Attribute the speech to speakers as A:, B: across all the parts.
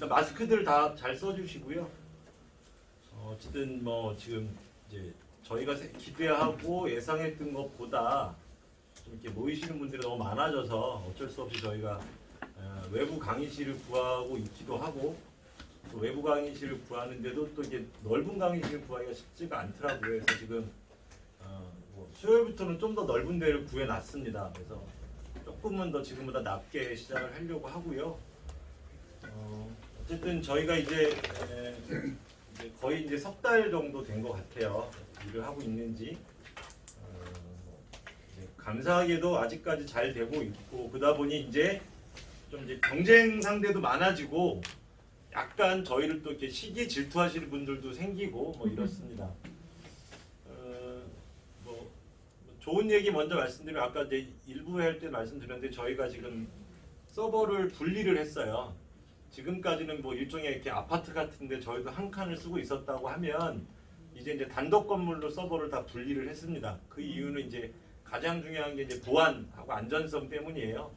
A: 마스크들 다 잘 써주시고요. 어쨌든 뭐 지금 이제 저희가 기대하고 예상했던 것보다 좀 이렇게 모이시는 분들이 너무 많아져서 어쩔 수 없이 저희가 외부 강의실을 구하고 있기도 하고, 또 외부 강의실을 구하는데도 또 이게 넓은 강의실을 구하기가 쉽지가 않더라고요. 그래서 지금 뭐 수요일부터는 좀 더 넓은 데를 구해놨습니다. 그래서 조금은 더 지금보다 낮게 시작을 하려고 하고요. 어쨌든 저희가 이제 거의 이제 석 달 정도 된 것 같아요. 일을 하고 있는지. 감사하게도 아직까지 잘 되고 있고, 그러다 보니 이제 좀 이제 경쟁 상대도 많아지고, 약간 저희를 또 이렇게 시기 질투하시는 분들도 생기고 뭐 이렇습니다. 뭐 좋은 얘기 먼저 말씀드리면, 아까 이제 일부에 할 때 말씀드렸는데 저희가 지금 서버를 분리를 했어요. 지금까지는 뭐 일종의 이렇게 아파트 같은데 저희도 한 칸을 쓰고 있었다고 하면 이제 단독 건물로 서버를 다 분리를 했습니다. 그 이유는 이제 가장 중요한 게 이제 보안하고 안전성 때문이에요.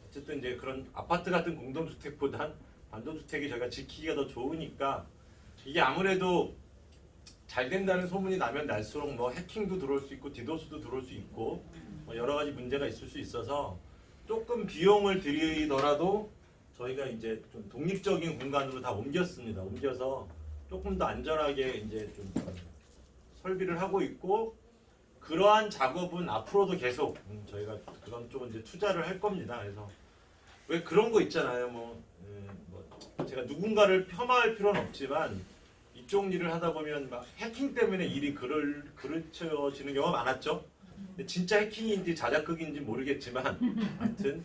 A: 어쨌든 이제 그런 아파트 같은 공동주택보단 단독주택이 저희가 지키기가 더 좋으니까, 이게 아무래도 잘 된다는 소문이 나면 날수록 뭐 해킹도 들어올 수 있고 디도스도 들어올 수 있고 뭐 여러 가지 문제가 있을 수 있어서 조금 비용을 들이더라도 저희가 이제 좀 독립적인 공간으로 다 옮겼습니다. 옮겨서 조금 더 안전하게 이제 좀 설비를 하고 있고, 그러한 작업은 앞으로도 계속 저희가 그런 쪽은 이제 투자를 할 겁니다. 그래서 왜 그런 거 있잖아요. 뭐 제가 누군가를 폄하할 필요는 없지만 이쪽 일을 하다 보면 막 해킹 때문에 일이 그르쳐지는 경우가 많았죠. 근데 진짜 해킹인지 자작극인지 모르겠지만 아무튼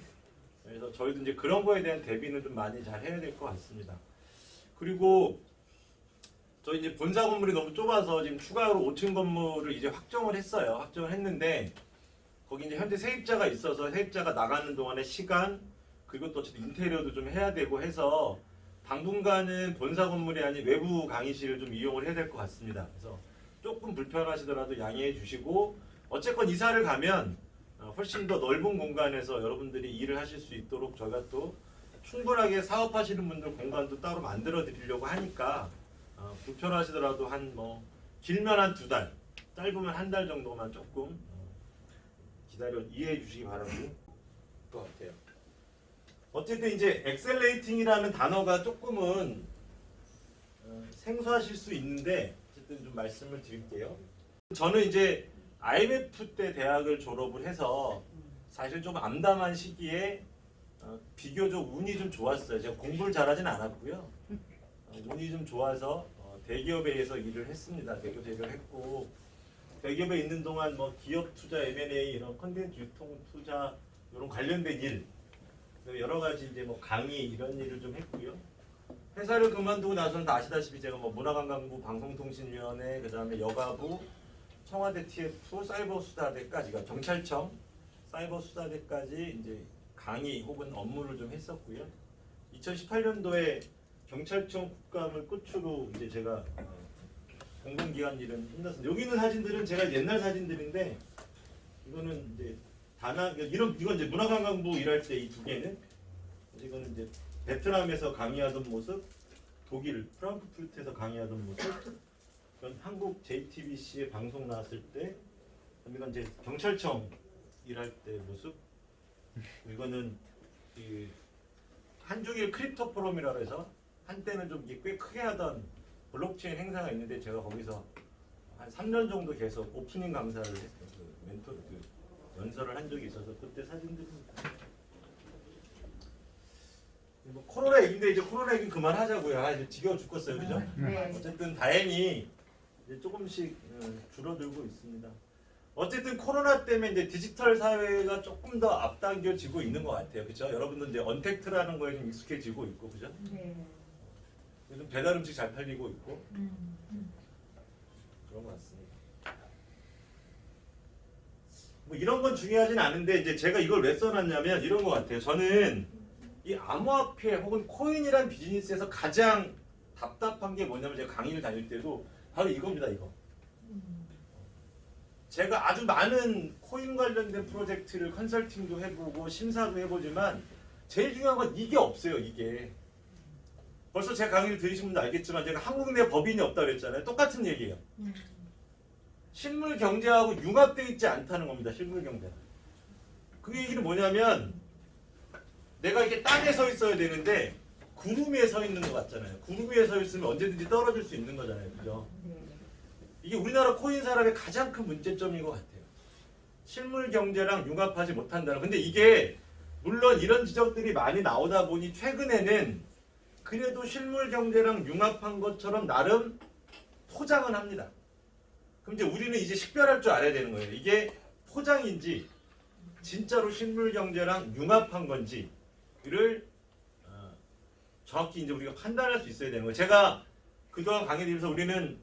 A: 그래서 저희도 이제 그런 거에 대한 대비는 좀 많이 잘 해야 될 것 같습니다. 그리고 저희 이제 본사 건물이 너무 좁아서 지금 추가로 5층 건물을 이제 확정을 했어요. 확정을 했는데 거기 이제 현재 세입자가 있어서 세입자가 나가는 동안의 시간, 그리고 또 어쨌든 인테리어도 좀 해야 되고 해서 당분간은 본사 건물이 아닌 외부 강의실을 좀 이용을 해야 될 것 같습니다. 그래서 조금 불편하시더라도 양해해 주시고, 어쨌건 이사를 가면 훨씬 더 넓은 공간에서 여러분들이 일을 하실 수 있도록 저희가 또 충분하게 사업하시는 분들 공간도 따로 만들어 드리려고 하니까 불편하시더라도 한 뭐 길면 한 2달, 짧으면 한 달 정도만 조금 기다려 이해해 주시기 바라고 것 같아요. 어쨌든 이제 엑셀레이팅이라는 단어가 조금은 생소하실 수 있는데 어쨌든 좀 말씀을 드릴게요. 저는 이제 IMF 때 대학을 졸업을 해서 사실 좀 암담한 시기에 비교적 운이 좀 좋았어요. 제가 공부를 잘하진 않았고요. 운이 좀 좋아서 대기업에서 일을 했습니다. 대기업에 일을 했고, 대기업에 있는 동안 뭐 기업 투자, M&A 이런 컨텐츠 유통 투자 이런 관련된 일, 여러 가지 이제 뭐 강의 이런 일을 좀 했고요. 회사를 그만두고 나서는 다 아시다시피 제가 뭐 문화관광부, 방송통신위원회, 그다음에 여가부, 청와대 TF, 사이버수사대까지, 그러니까 경찰청, 사이버수사대까지 이제 강의 혹은 업무를 좀 했었고요. 2018년도에 경찰청 국감을 끝으로 이제 제가 공공기관 일은 끝났습니다. 여기 있는 사진들은 제가 옛날 사진들인데, 이거는 이제 이건 이제 문화관광부 일할 때 이 2개는, 이거는 이제 베트남에서 강의하던 모습, 독일 프랑크푸르트에서 강의하던 모습, 이건 한국 JTBC에 방송 나왔을 때, 이건 이제 경찰청 일할 때 모습, 이거는 그 한중일 크립토 포럼이라고 해서 한때는 좀 꽤 크게 하던 블록체인 행사가 있는데 제가 거기서 한 3년 정도 계속 오프닝 강사를 했어요. 그 멘토 연설을 한 적이 있어서 그때 사진들입니다. 뭐 코로나 얘기인데 이제 코로나 얘기 그만하자고요. 이제 지겨워 죽겠어요, 그죠?
B: 네.
A: 어쨌든 다행히 이제 조금씩 줄어들고 있습니다. 어쨌든 코로나 때문에 이제 디지털 사회가 조금 더 앞당겨지고 있는 것 같아요, 그죠? 여러분들 이제 언택트라는 거에 좀 익숙해지고 있고, 그죠?
B: 네.
A: 요즘 배달 음식 잘 팔리고 있고 그런 것 같습니다. 뭐 이런 건 중요하진 않은데 이제 제가 이걸 왜 써놨냐면 이런 것 같아요. 저는 이 암호화폐 혹은 코인이란 비즈니스에서 가장 답답한 게 뭐냐면, 제가 강의를 다닐 때도 바로 이겁니다. 이거. 제가 아주 많은 코인 관련된 프로젝트를 컨설팅도 해보고 심사도 해보지만 제일 중요한 건 이게 없어요. 이게 벌써 제 강의를 들으신 분도 알겠지만 제가 한국 내 법인이 없다고 그랬잖아요. 똑같은 얘기예요. 실물 경제하고 융합되어 있지 않다는 겁니다. 실물 경제는. 그 얘기는 뭐냐면 내가 이렇게 땅에 서 있어야 되는데 구름 위에 서 있는 것 같잖아요. 구름 위에 서 있으면 언제든지 떨어질 수 있는 거잖아요. 그죠? 이게 우리나라 코인 산업의 가장 큰 문제점인 것 같아요. 실물 경제랑 융합하지 못한다는. 근데 이게 물론 이런 지적들이 많이 나오다 보니 최근에는 그래도 실물 경제랑 융합한 것처럼 나름 포장은 합니다. 그럼 이제 우리는 이제 식별할 줄 알아야 되는 거예요. 이게 포장인지 진짜로 실물 경제랑 융합한 건지를 정확히 이제 우리가 판단할 수 있어야 되는 거예요. 제가 그동안 강의 드리면서 우리는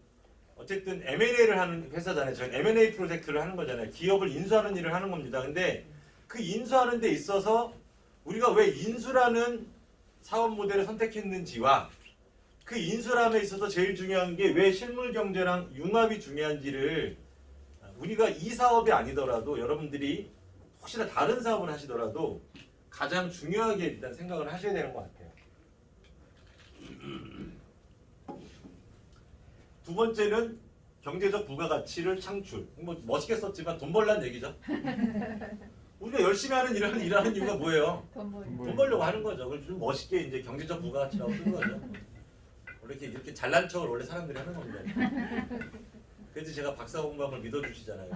A: 어쨌든 M&A를 하는 회사잖아요. 저희 M&A 프로젝트를 하는 거잖아요. 기업을 인수하는 일을 하는 겁니다. 근데 그 인수하는 데 있어서 우리가 왜 인수라는 사업 모델을 선택했는지와 그 인수함에 있어서 제일 중요한 게 왜 실물 경제랑 융합이 중요한지를 우리가 이 사업이 아니더라도 여러분들이 혹시나 다른 사업을 하시더라도 가장 중요하게 일단 생각을 하셔야 되는 것 같아요. 두 번째는 경제적 부가가치를 창출. 뭐 멋있게 썼지만 돈 벌라는 얘기죠. 우리가 열심히 하는 일하는 이유가 뭐예요? 돈 벌려고 하는 거죠. 그래서 좀 멋있게 이제 경제적 부가가치라고 쓴 거죠. 원래 이렇게 잘난 척을 원래 사람들이 하는 겁니다. 그래서 제가 박사 공부함을 믿어주시잖아요.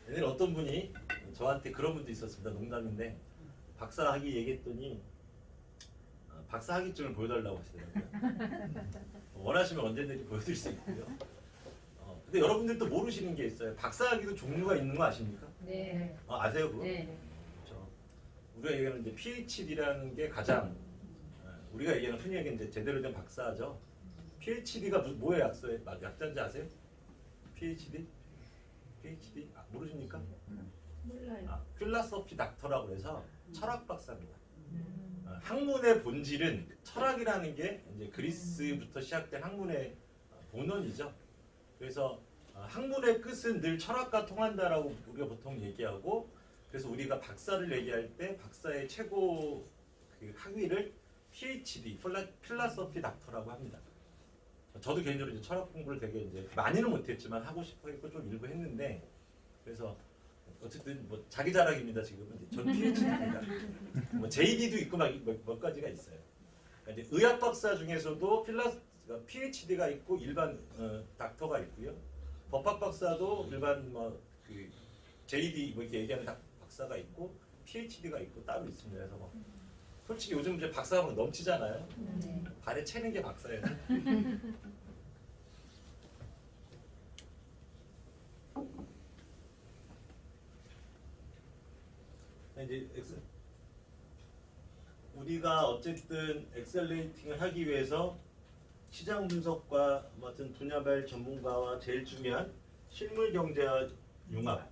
A: 옛날에 어떤 분이 저한테 그런 분도 있었습니다. 농담인데 박사 학위 얘기했더니 박사 학위증을 보여달라고 하시더라고요. 원하시면 언제든지 보여드릴 수 있고요. 근데 여러분들도 모르시는 게 있어요. 박사 학위도 종류가 있는 거 아십니까?
B: 네.
A: 아세요 그거?
B: 네.
A: 그렇죠. 우리가 얘기하는 이제 PhD라는 게 가장 우리가 얘기하는 흔히 얘기하는 이제 제대로 된 박사죠. PhD가 뭐의 약자인지 아세요? PhD? PhD? 모르십니까?
B: 몰라요.
A: 필라소피 닥터라고 해서 철학 박사입니다. 학문의 본질은 철학이라는 게 이제 그리스부터 시작된 학문의 본원이죠. 그래서 학문의 끝은 늘 철학과 통한다라고 우리가 보통 얘기하고, 그래서 우리가 박사를 얘기할 때 박사의 최고 그 학위를 PhD, 필라소피 닥터라고 합니다. 저도 개인적으로 이제 철학 공부를 되게 이제 많이는 못했지만 하고 싶어 했고 좀 일부 했는데, 그래서 어쨌든 뭐 자기 자랑입니다. 지금은 전 PhD입니다. 뭐 JD도 있고 몇 가지가 있어요. 그러니까 이제 의학 박사 중에서도 PhD가 있고 일반 닥터가 있고요. 법학 박사도 일반 그 JD 뭐 이렇게 얘기하는 박사가 있고 PhD가 있고 따로 있습니다. 그래서 뭐 솔직히 요즘 이제 박사하면 넘치잖아요.
B: 네.
A: 발에 채는 게 박사예요. 이제 우리가 어쨌든 엑셀레이팅을 하기 위해서 시장 분석과 같은 분야별 전문가와 제일 중요한 실물 경제와 융합,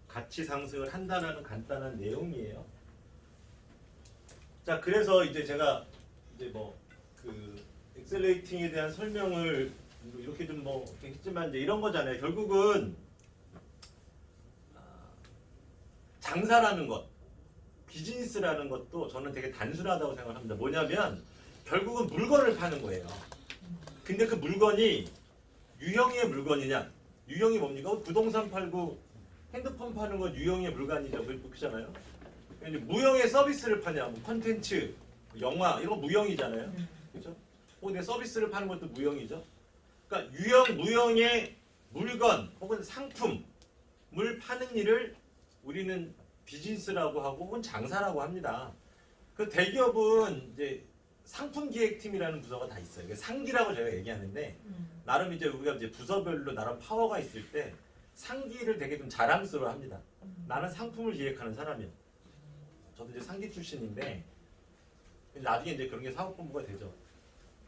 A: 가치 상승을 한다는 간단한 내용이에요. 자, 그래서 이제 제가 이제 그 엑셀레이팅에 대한 설명을 이렇게 좀 이렇게 했지만 이제 이런 거잖아요. 결국은 장사라는 것, 비즈니스라는 것도 저는 되게 단순하다고 생각합니다. 뭐냐면 결국은 물건을 파는 거예요. 근데 그 물건이 유형의 물건이냐? 유형이 뭡니까? 부동산 팔고 핸드폰 파는 건 유형의 물건이죠. 그렇잖아요. 무형의 서비스를 파냐? 뭐 콘텐츠, 영화 이런 거 무형이잖아요. 그렇죠? 근데 서비스를 파는 것도 무형이죠. 그러니까 유형, 무형의 물건 혹은 상품을 파는 일을 우리는 비즈니스라고 하고 혹은 장사라고 합니다. 그 대기업은 이제 상품 기획팀이라는 부서가 다 있어요. 상기라고 저희가 얘기하는데 나름 이제 우리가 이제 부서별로 나름 파워가 있을 때 상기를 되게 좀 자랑스러워합니다. 나는 상품을 기획하는 사람이야. 저도 이제 상기 출신인데 나중에 이제 그런 게 사업본부가 되죠.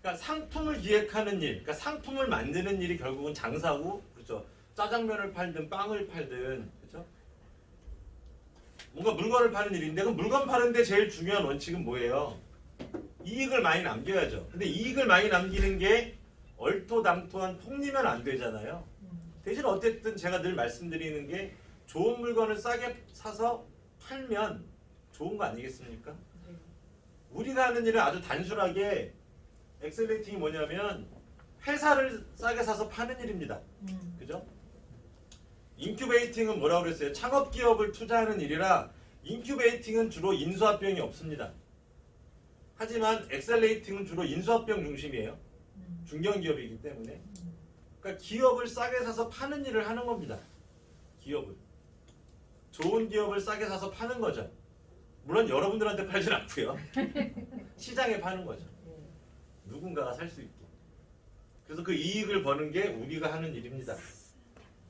A: 그러니까 상품을 기획하는 일, 그러니까 상품을 만드는 일이 결국은 장사고, 그렇죠. 짜장면을 팔든 빵을 팔든, 그렇죠. 뭔가 물건을 파는 일인데 그 물건 파는데 제일 중요한 원칙은 뭐예요? 이익을 많이 남겨야죠. 근데 이익을 많이 남기는 게 얼토당토한 폭리면 안 되잖아요. 대신 어쨌든 제가 늘 말씀드리는 게 좋은 물건을 싸게 사서 팔면 좋은 거 아니겠습니까? 우리가 하는 일은 아주 단순하게 엑셀레이팅이 뭐냐면 회사를 싸게 사서 파는 일입니다. 그죠? 인큐베이팅은 뭐라고 그랬어요? 창업 기업을 투자하는 일이라 인큐베이팅은 주로 인수합병이 없습니다. 하지만 엑셀레이팅은 주로 인수합병 중심이에요. 중견기업이기 때문에. 그러니까 기업을 싸게 사서 파는 일을 하는 겁니다. 기업을. 좋은 기업을 싸게 사서 파는 거죠. 물론 여러분들한테 팔진 않고요. 시장에 파는 거죠. 누군가가 살 수 있게. 그래서 그 이익을 버는 게 우리가 하는 일입니다.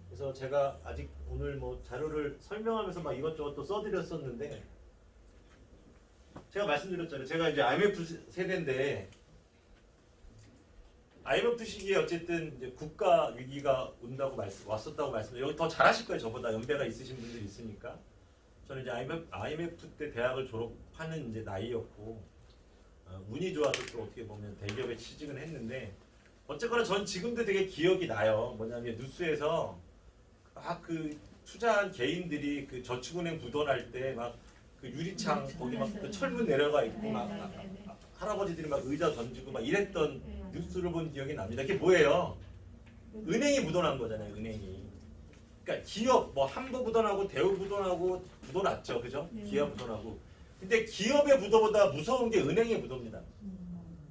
A: 그래서 제가 아직 오늘 뭐 자료를 설명하면서 막 이것저것 또 써드렸었는데 제가 말씀드렸잖아요. 제가 이제 IMF 세대인데 IMF 시기에 어쨌든 이제 국가 위기가 온다고 왔었다고 말씀드렸어요. 여기 더 잘하실 거예요. 저보다 연배가 있으신 분들이 있으니까. 저는 이제 IMF 때 대학을 졸업하는 이제 나이였고 운이 좋아서 또 어떻게 보면 대기업에 취직은 했는데 어쨌거나 전 지금도 되게 기억이 나요. 뭐냐면 뉴스에서 그 투자한 개인들이 그 저축은행 부도날 때 막 그 유리창 거기 막 그 철문 내려가 있고 막 할아버지들이 막 의자 던지고 막 이랬던 뉴스를 본 기억이 납니다. 그게 뭐예요? 은행이 부도난 거잖아요. 은행이. 그러니까 기업 뭐 한보 부도나고 대우 부도나고 부도났죠. 그죠? 기업 부도나고. 근데 기업의 부도보다 무서운 게 은행의 부도입니다.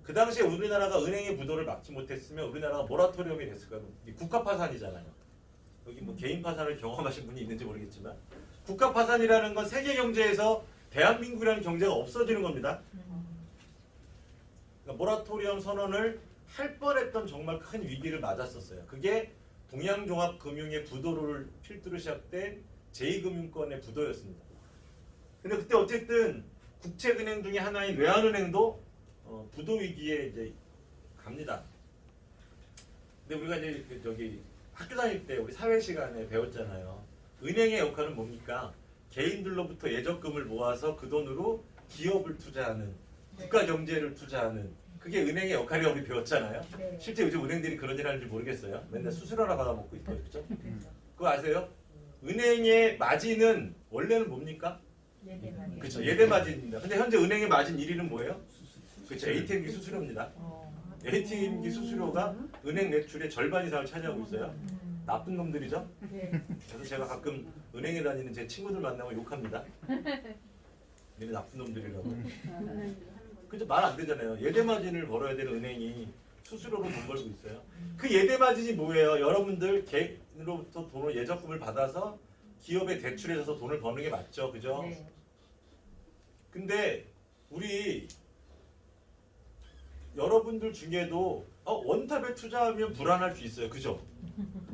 A: 그 당시에 우리나라가 은행의 부도를 막지 못했으면 우리나라가 모라토리엄이 됐을 거예요. 국가 파산이잖아요. 여기 뭐 개인 파산을 경험하신 분이 있는지 모르겠지만 국가 파산이라는 건 세계 경제에서 대한민국이라는 경제가 없어지는 겁니다. 그러니까 모라토리엄 선언을 할 뻔했던 정말 큰 위기를 맞았었어요. 그게 동양종합금융의 부도를 필두로 시작된 제2금융권의 부도였습니다. 근데 그때 어쨌든 국책은행 중에 하나인 외환은행도 부도 위기에 이제 갑니다. 근데 우리가 이제 저기 학교 다닐 때 우리 사회 시간에 배웠잖아요. 은행의 역할은 뭡니까? 개인들로부터 예적금을 모아서 그 돈으로 기업을 투자하는, 국가 경제를 투자하는 그게 은행의 역할이라고 우리 배웠잖아요.
B: 네.
A: 실제 요즘 은행들이 그런 일 하는지 모르겠어요. 맨날 수수료나 받아먹고 있고 그렇죠? 그거 아세요? 은행의 마진은 원래는 뭡니까?
B: 예대마진.
A: 그렇죠. 예대 마진입니다. 근데 현재 은행의 마진 1위는 뭐예요? 그렇죠. ATM기 수수료입니다. ATM기 수수료가 은행 매출의 절반 이상을 차지하고 있어요. 나쁜 놈들이죠.
B: 네.
A: 그래서 제가 가끔 은행에 다니는 제 친구들 만나면 욕합니다. 얘네 나쁜 놈들이라고. 그죠? 말 안 되잖아요. 예대 마진을 벌어야 되는 은행이 수수료로 돈 벌고 있어요. 그 예대 마진이 뭐예요? 여러분들 개인으로부터 돈을 예적금을 받아서 기업에 대출해서 돈을 버는 게 맞죠, 그죠?
B: 네.
A: 근데 우리 여러분들 중에도 원탑에 투자하면 불안할 수 있어요, 그죠?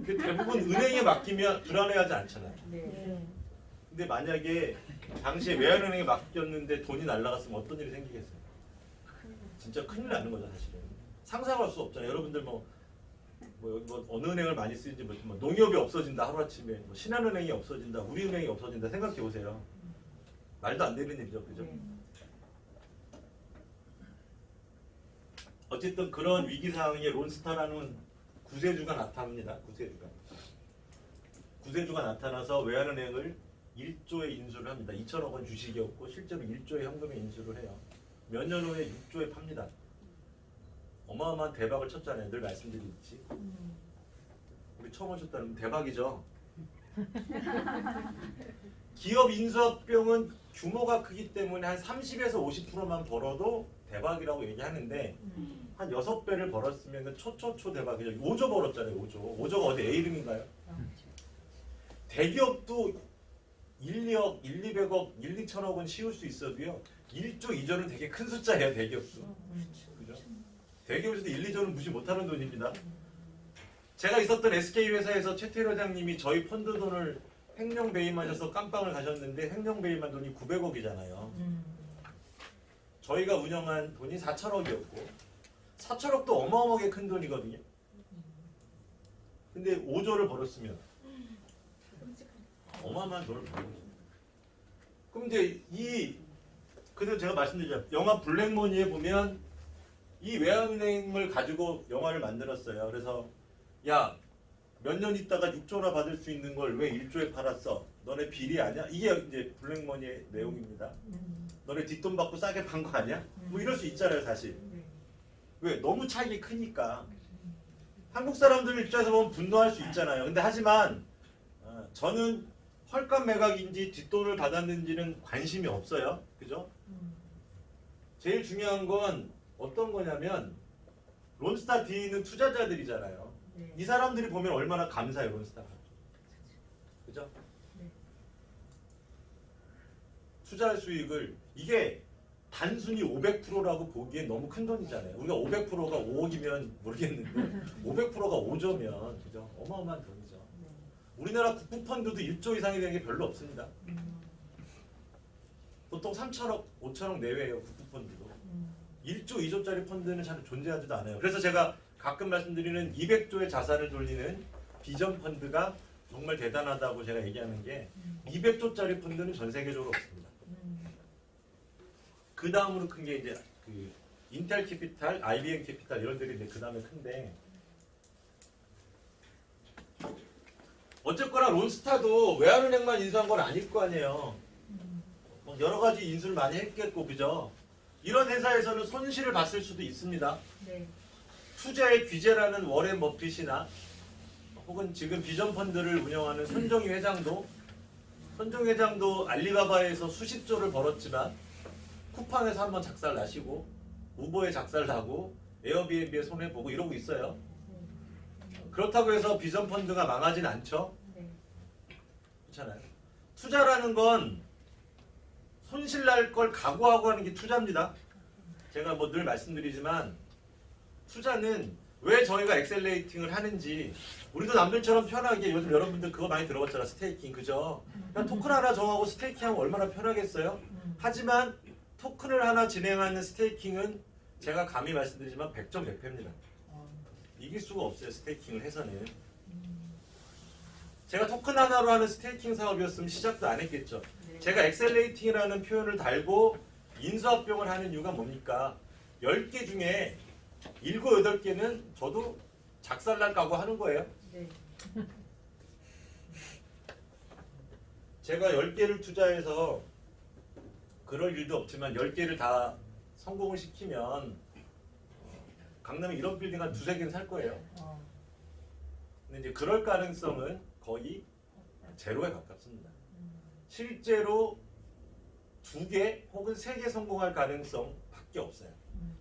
A: 그 대부분 은행에 맡기면 불안해하지 않잖아요.
B: 네.
A: 근데 만약에 당시에 외환은행에 맡겼는데 돈이 날라갔으면 어떤 일이 생기겠어요? 진짜 큰일 나는 거죠, 사실은. 상상할 수 없잖아요. 여러분들 뭐 여기 뭐 어느 은행을 많이 쓰는지 뭐 농협이 없어진다 하루아침에, 뭐 신한은행이 없어진다, 우리은행이 없어진다 생각해 보세요. 말도 안 되는 일이죠, 그죠? 어쨌든 그런 위기 상황에 론스타라는 구세주가 나타납니다. 구세주가 나타나서 외환은행을 1조에 인수를 합니다. 2천억 원 주식이었고 실제로 1조의 현금에 인수를 해요. 몇 년 후에 6조에 팝니다. 어마어마한 대박을 쳤잖아요. 늘 말씀드리듯이. 우리 처음 오셨다는 대박이죠. 기업 인수합병은 규모가 크기 때문에 한 30에서 50%만 벌어도 대박이라고 얘기하는데 한 6배를 벌었으면 그 초초초 대박이죠. 5조 벌었잖아요. 5조. 5조가 어디 A 이름인가요? 대기업도 1, 2억, 1, 200억, 1, 2천억은 씌울 수 있어도요. 1조, 2조는 되게 큰 숫자예요. 대기업도. 그죠? 대기업에서도 1, 2조는 무시 못하는 돈입니다. 제가 있었던 SK 회사에서 최태일 회장님이 저희 펀드 돈을 횡령 배임하셔서 깜빵을 가셨는데 횡령 배임한 돈이 900억이잖아요. 저희가 운영한 돈이 4천억이었고 4천억도 어마어마하게 큰 돈이거든요. 근데 5조를 벌었으면 어마어마한 돈을 벌고 있어요. 그럼 이제 그래서 제가 말씀드렸죠. 영화 블랙머니에 보면 이 외환은행을 가지고 영화를 만들었어요. 그래서 야, 몇 년 있다가 6조나 받을 수 있는 걸 왜 1조에 팔았어? 너네 비리 아니야? 이게 이제 블랙머니의 내용입니다. 너네 뒷돈 받고 싸게 판 거 아니야? 뭐 이럴 수 있잖아요, 사실. 왜? 너무 차익이 크니까. 한국 사람들 입장에서 보면 분노할 수 있잖아요. 근데 하지만 저는 헐값 매각인지 뒷돈을 받았는지는 관심이 없어요. 그죠? 제일 중요한 건 어떤 거냐면 론스타 뒤에 있는 투자자들이잖아요.
B: 네.
A: 이 사람들이 보면 얼마나 감사해요, 론스타가. 그죠?
B: 네.
A: 투자 수익을 이게 단순히 500%라고 보기엔 너무 큰 돈이잖아요. 우리가 500%가 5억이면 모르겠는데 500%가 5조면 그죠? 어마어마한 돈이죠.
B: 네.
A: 우리나라 국부펀드도 1조 이상이 되는 게 별로 없습니다. 보통 3천억, 5천억 내외예요, 국부펀드도. 1조, 2조짜리 펀드는 잘 존재하지도 않아요. 그래서 제가 가끔 말씀드리는 200조의 자산을 돌리는 비전 펀드가 정말 대단하다고 제가 얘기하는 게 200조짜리 펀드는 전 세계적으로 없습니다. 그 다음으로 큰 게 이제 그 인텔 캐피탈, IBM 캐피탈 이런 들이 이제 그 다음에 큰데 어쨌거나 론스타도 외환은행만 인수한 건 아닐 거 아니에요. 뭐 여러 가지 인수를 많이 했겠고 그죠? 이런 회사에서는 손실을 봤을 수도 있습니다.
B: 네.
A: 투자의 귀재라는 워렌 버핏이나 혹은 지금 비전 펀드를 운영하는 손정희 회장도 알리바바에서 수십 조를 벌었지만 쿠팡에서 한번 작살 나시고 우버에 작살 나고 에어비앤비에 손해 보고 이러고 있어요. 그렇다고 해서 비전 펀드가 망하진 않죠.
B: 네.
A: 그렇잖아요. 투자라는 건 손실 날 걸 각오하고 하는 게 투자입니다. 제가 뭐 늘 말씀드리지만 투자는 왜 저희가 엑셀레이팅을 하는지 우리도 남들처럼 편하게 요즘 여러분들 그거 많이 들어봤잖아. 스테이킹 그죠? 그냥 토큰 하나 정하고 스테이킹하면 얼마나 편하겠어요? 하지만 토큰을 하나 진행하는 스테이킹은 제가 감히 말씀드리지만 100점 100패입니다. 이길 수가 없어요. 스테이킹을 해서는. 제가 토큰 하나로 하는 스테이킹 사업이었으면 시작도 안 했겠죠.
B: 네.
A: 제가 엑셀레이팅이라는 표현을 달고 인수합병을 하는 이유가 뭡니까? 10개 중에 7, 8개는 저도 작살날 각오 하는 거예요.
B: 네.
A: 제가 10개를 투자해서 그럴 일도 없지만 10개를 다 성공을 시키면 강남에 이런 빌딩 한 2-3개는 살 거예요. 근데 이제 그럴 가능성은 거의 제로에 가깝습니다. 실제로 2개 혹은 3개 성공할 가능성 밖에 없어요.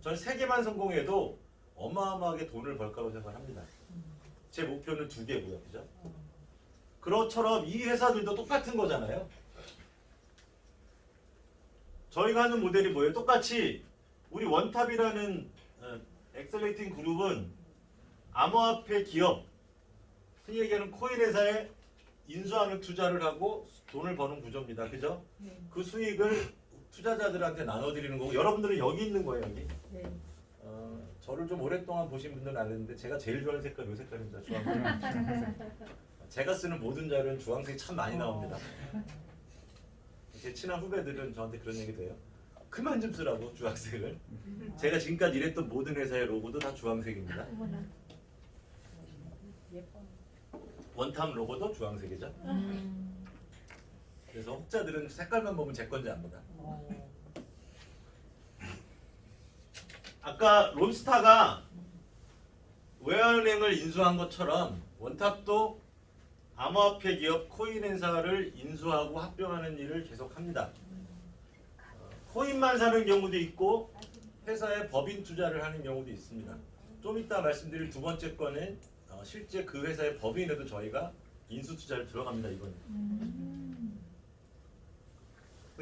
A: 저는 3개만 성공해도 어마어마하게 돈을 벌 거라고 생각합니다. 제 목표는 2개고요. 그죠? 그것처럼 이 회사들도 똑같은 거잖아요. 저희가 하는 모델이 뭐예요? 똑같이 우리 원탑이라는 엑셀레이팅 그룹은 암호화폐 기업, 흔히 얘기하는 코인 회사에 인수하는 투자를 하고 돈을 버는 구조입니다. 그죠?
B: 네.
A: 그 수익을 투자자들한테 나눠드리는 거고 여러분들은 여기 있는 거예요. 여기.
B: 네.
A: 저를 좀 오랫동안 보신 분들은 아는데 제가 제일 좋아하는 색깔 이 색깔입니다. 주황색. 제가 쓰는 모든 자료는 주황색이 참 많이 나옵니다. 제 친한 후배들은 저한테 그런 얘기도 해요. 그만 좀 쓰라고 주황색을. 제가 지금까지 일했던 모든 회사의 로고도 다 주황색입니다.
B: 예뻐.
A: 원탑 로고도 주황색이죠. 그래서 혹자들은 색깔만 보면 제 건지 압니다. 아까 론스타가 외환은행을 인수한 것처럼 원탑도 암호화폐 기업 코인 회사를 인수하고 합병하는 일을 계속합니다. 코인만 사는 경우도 있고 회사에 법인 투자를 하는 경우도 있습니다. 좀 이따 말씀드릴 두 번째 건은 실제 그 회사의 법인에도 저희가 인수 투자를 들어갑니다. 이거는.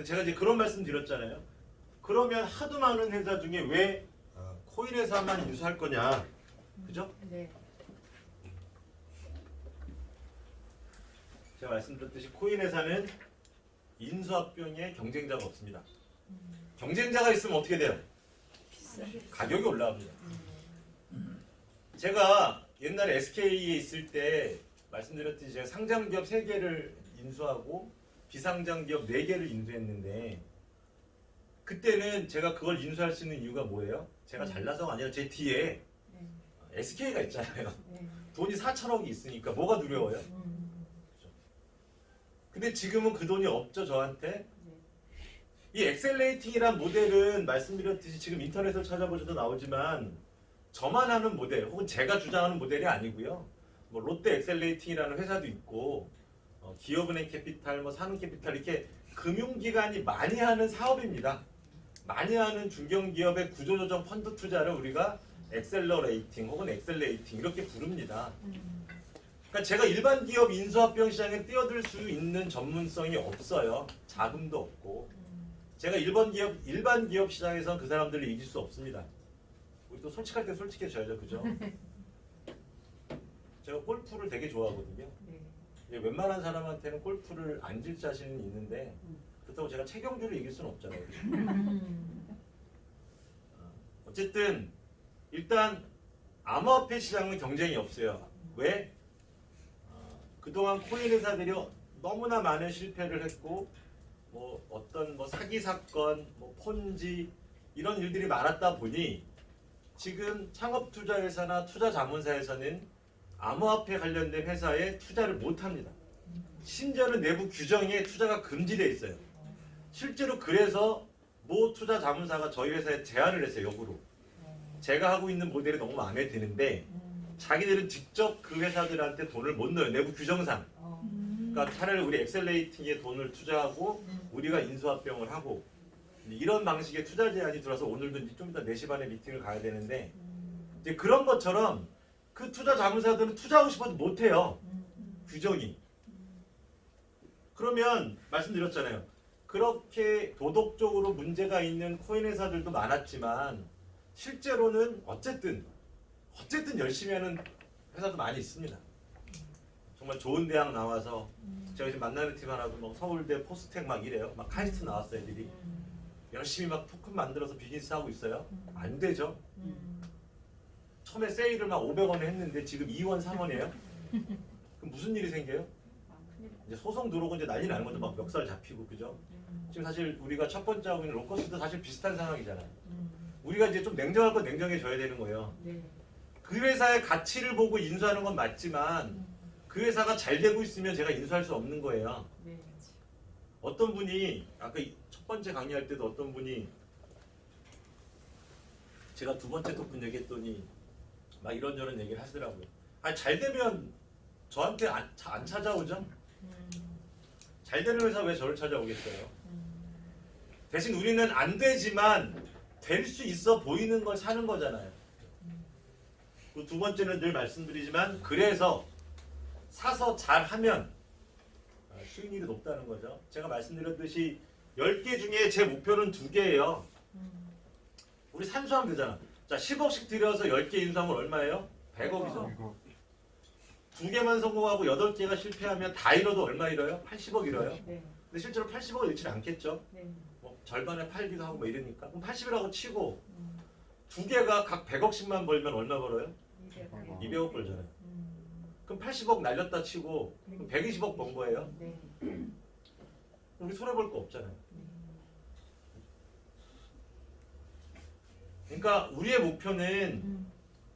A: 제가 이제 그런 말씀 드렸잖아요. 그러면 하도 많은 회사 중에 왜 코인 회사만 인수할 거냐? 그죠?
B: 네.
A: 제가 말씀드렸듯이 코인 회사는 인수합병에 경쟁자가 없습니다. 경쟁자가 있으면 어떻게 돼요? 가격이 올라갑니다. 제가 옛날에 SK에 있을 때 말씀드렸듯이 제가 상장기업 3개를 인수하고 비상장기업 4개를 인수했는데 그때는 제가 그걸 인수할 수 있는 이유가 뭐예요? 제가 잘나서가 아니라 제 뒤에 SK가 있잖아요.
B: 네.
A: 돈이 4천억이 있으니까 뭐가 두려워요? 근데 지금은 그 돈이 없죠, 저한테. 이 엑셀레이팅이란 모델은 말씀드렸듯이 지금 인터넷을 찾아보셔도 나오지만 저만 하는 모델 혹은 제가 주장하는 모델이 아니고요. 뭐 롯데 엑셀레이팅이라는 회사도 있고 기업은행 캐피탈, 뭐 산업캐피탈 이렇게 금융기관이 많이 하는 사업입니다. 많이 하는 중견기업의 구조조정 펀드 투자를 우리가 엑셀러레이팅 혹은 엑셀레이팅 이렇게 부릅니다. 그러니까 제가 일반 기업 인수합병 시장에 뛰어들 수 있는 전문성이 없어요. 자금도 없고. 제가 일반 기업 시장에선 그 사람들을 이길 수 없습니다. 우리 또 솔직할 때 솔직해져야죠, 그죠? 제가 골프를 되게 좋아하거든요. 웬만한 사람한테는 골프를 안 질 자신은 있는데 그렇다고 제가 최경주를 이길 수는 없잖아요. 그죠? 어쨌든 일단 암호화폐 시장은 경쟁이 없어요. 왜? 그동안 코인 회사들이 너무나 많은 실패를 했고 뭐 어떤 뭐 사기 사건, 뭐 폰지 이런 일들이 많았다 보니 지금 창업투자회사나 투자자문사에서는 암호화폐 관련된 회사에 투자를 못합니다. 심지어는 내부 규정에 투자가 금지되어 있어요. 실제로 그래서 모 투자자문사가 저희 회사에 제안을 했어요. 역으로. 제가 하고 있는 모델이 너무 마음에 드는데 자기들은 직접 그 회사들한테 돈을 못 넣어요. 내부 규정상. 그러니까 차라리 우리 엑셀레이팅에 돈을 투자하고 우리가 인수합병을 하고 이런 방식의 투자 제안이 들어서 오늘도 이제 좀 이따 4시 반에 미팅을 가야 되는데 이제 그런 것처럼 그 투자 자문사들은 투자하고 싶어도 못해요. 규정이. 그러면 말씀드렸잖아요. 그렇게 도덕적으로 문제가 있는 코인 회사들도 많았지만 실제로는 어쨌든 열심히 하는 회사도 많이 있습니다. 정말 좋은 대학 나와서 제가 지금 만나는 팀 하나도 뭐 서울대 포스텍 막 이래요. 막 카이스트 나왔어 애들이. 열심히 막 토큰 만들어서 비즈니스 하고 있어요. 안 되죠. 처음에 세일을 막 500원에 했는데 지금 2원, 3원이에요. 그럼 무슨 일이 생겨요? 이제 소송 들어오고 이제 난리 나는 거죠. 막 멱살 잡히고 그죠? 지금 사실 우리가 첫 번째 하고 있는 로커스도 사실 비슷한 상황이잖아요. 우리가 이제 좀 냉정할 건 냉정해져야 되는 거예요. 그 회사의 가치를 보고 인수하는 건 맞지만 그 회사가 잘 되고 있으면 제가 인수할 수 없는 거예요. 어떤 분이 아까 첫 번째 강의할 때도 어떤 분이 제가 두 번째 토큰 얘기했더니 막 이런저런 얘기를 하시더라고요. 아, 잘 되면 저한테 안 찾아오죠? 잘 되는 회사 왜 저를 찾아오겠어요? 대신 우리는 안 되지만 될 수 있어 보이는 걸 사는 거잖아요. 그리고 두 번째는 늘 말씀드리지만 그래서 사서 잘하면 수익률이 높다는 거죠. 제가 말씀드렸듯이 10개 중에 제 목표는 2개예요. 우리 산수하면 되잖아. 자, 10억씩 들여서 10개 인수하면 얼마예요? 100억이죠. 2개만 성공하고 8개가 실패하면 다 잃어도 얼마 잃어요? 80억 잃어요. 근데 실제로 80억을 잃지는 않겠죠. 뭐 절반에 팔기도 하고 뭐 이러니까. 그럼 80이라고 치고 2개가 각 100억씩만 벌면 얼마 벌어요? 200억 벌잖아요. 그럼 80억 날렸다 치고 그럼 120억 번 거예요. 우리 손해볼 거 없잖아요. 그러니까 우리의 목표는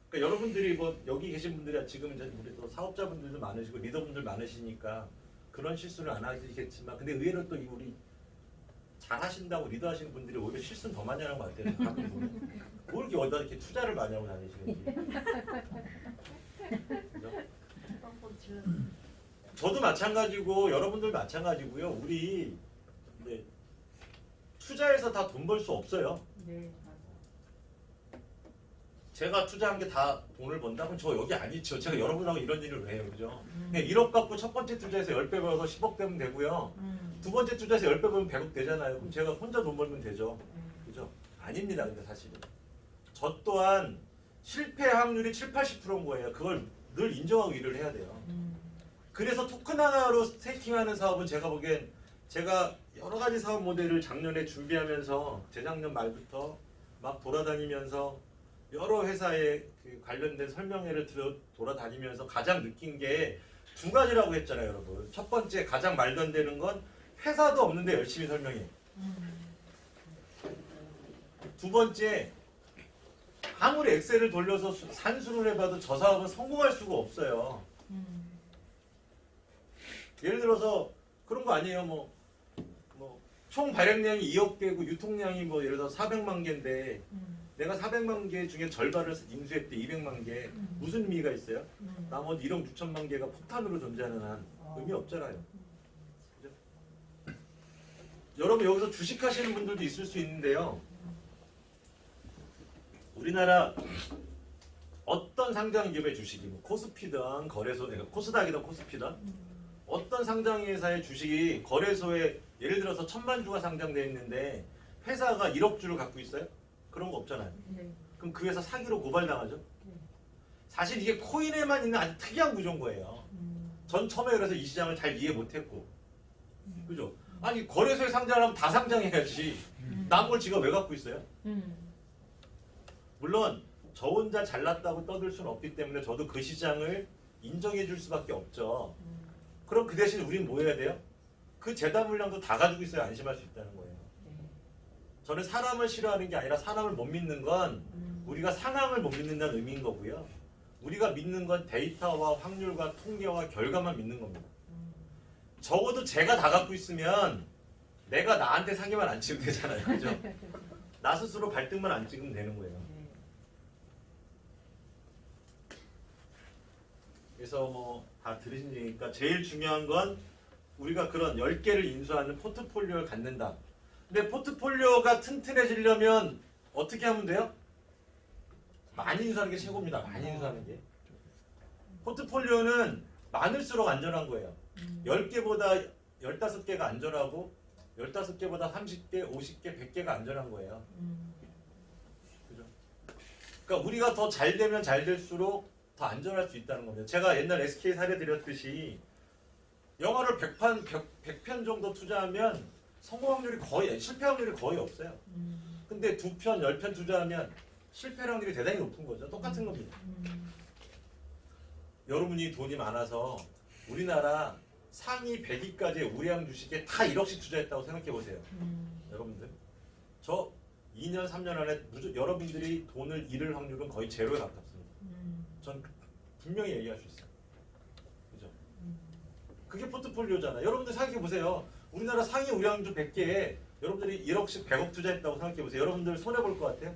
A: 그러니까 여러분들이 뭐 여기 계신 분들이 지금 이제 우리 또 사업자분들도 많으시고 리더분들 많으시니까 그런 실수를 안 하시겠지만 근데 의외로 또 우리 잘하신다고 리더하시는 분들이 오히려 실수는 더 많이 하는 것 같아요. 가끔 보면. 뭐 이렇게 어디다 이렇게 투자를 많이 하고 다니시는지. 그죠? 저도 마찬가지고 여러분들 마찬가지고요. 우리 네, 투자해서 다 돈 벌 수 없어요. 제가 투자한 게 다 돈을 번다면 저 여기 아니죠. 제가 여러분하고 이런 일을 왜 해요, 그죠? 그냥 1억 갖고 첫 번째 투자해서 10배 벌어서 10억 되면 되고요. 두 번째 투자해서 10배 벌면 100억 되잖아요. 그럼 제가 혼자 돈 벌면 되죠, 그죠? 아닙니다, 근데 사실은 저 또한 실패 확률이 70~80%인 거예요. 그걸 늘 인정하고 일을 해야 돼요. 그래서 토큰 하나로 스테이킹하는 사업은 제가 보기엔 제가 여러 가지 사업 모델을 작년에 준비하면서 재작년 말부터 막 돌아다니면서 여러 회사에 그 관련된 설명회를 돌아다니면서 가장 느낀 게 2가지라고 했잖아요, 여러분. 첫 번째 가장 말도 안 되는 건 회사도 없는데 열심히 설명해. 두 번째 아무리 엑셀을 돌려서 산수를 해봐도 저 사업은 성공할 수가 없어요. 예를 들어서 그런 거 아니에요. 뭐 총 발행량이 2억 개고 유통량이 뭐 예를 들어 400만 개인데 내가 400만 개 중에 절반을 인수했대 200만 개. 무슨 의미가 있어요? 나머지 1억 6천만 개가 폭탄으로 존재하는 한 의미 없잖아요. 그죠? 여러분 여기서 주식하시는 분들도 있을 수 있는데요. 우리나라 어떤 상장 기업의 주식이 뭐 코스피든 거래소, 코스닥이든 코스피든 어떤 상장회사의 주식이 거래소에 예를 들어서 1,000만 주가 상장되어 있는데 회사가 1억 주를 갖고 있어요? 그런 거 없잖아요.
B: 네.
A: 그럼 그 회사 사기로 고발당하죠? 사실 이게 코인에만 있는 아주 특이한 구조인 거예요. 전 처음에 그래서 이 시장을 잘 이해 못했고, 그죠? 아니 거래소에 상장하면 다 상장해야지. 남은 걸 지가 왜 갖고 있어요? 물론 저 혼자 잘났다고 떠들 수는 없기 때문에 저도 그 시장을 인정해 줄 수밖에 없죠. 그럼 그 대신 우린 뭐 해야 돼요? 그 재단 물량도 다 가지고 있어야 안심할 수 있다는 거예요. 저는 사람을 싫어하는 게 아니라 사람을 못 믿는 건 우리가 상황을 못 믿는다는 의미인 거고요. 우리가 믿는 건 데이터와 확률과 통계와 결과만 믿는 겁니다. 적어도 제가 다 갖고 있으면 내가 나한테 사기만 안 치면 되잖아요. 그죠? 나 스스로 발등만 안 찍으면 되는 거예요. 그래서 뭐 다 들으신 얘기니까 제일 중요한 건 우리가 그런 10개를 인수하는 포트폴리오를 갖는다. 근데 포트폴리오가 튼튼해지려면 어떻게 하면 돼요? 많이 인수하는 게 최고입니다. 많이 인수하는 게. 포트폴리오는 많을수록 안전한 거예요. 10개보다 15개가 안전하고 15개보다 30개, 50개, 100개가 안전한 거예요. 그죠? 그러니까 우리가 더 잘 되면 잘 될수록 더 안전할 수 있다는 겁니다. 제가 옛날 SK 사례 드렸듯이 영화를 100편 정도 투자하면 성공 확률이 거의, 실패 확률이 거의 없어요. 근데 2편, 10편 투자하면 실패 확률이 대단히 높은 거죠. 똑같은 겁니다. 여러분이 돈이 많아서 우리나라 상위 100위까지의 우량 주식에 다 1억씩 투자했다고 생각해 보세요. 여러분들. 저 2년, 3년 안에 여러분들이 돈을 잃을 확률은 거의 제로에 가깝습니다. 전 분명히 얘기할 수 있어요. 그죠? 그게 포트폴리오잖아요. 여러분들 생각해 보세요. 우리나라 상위 우량주 100개에 여러분들이 1억씩 100억 투자했다고 생각해 보세요. 여러분들 손해 볼 것 같아요?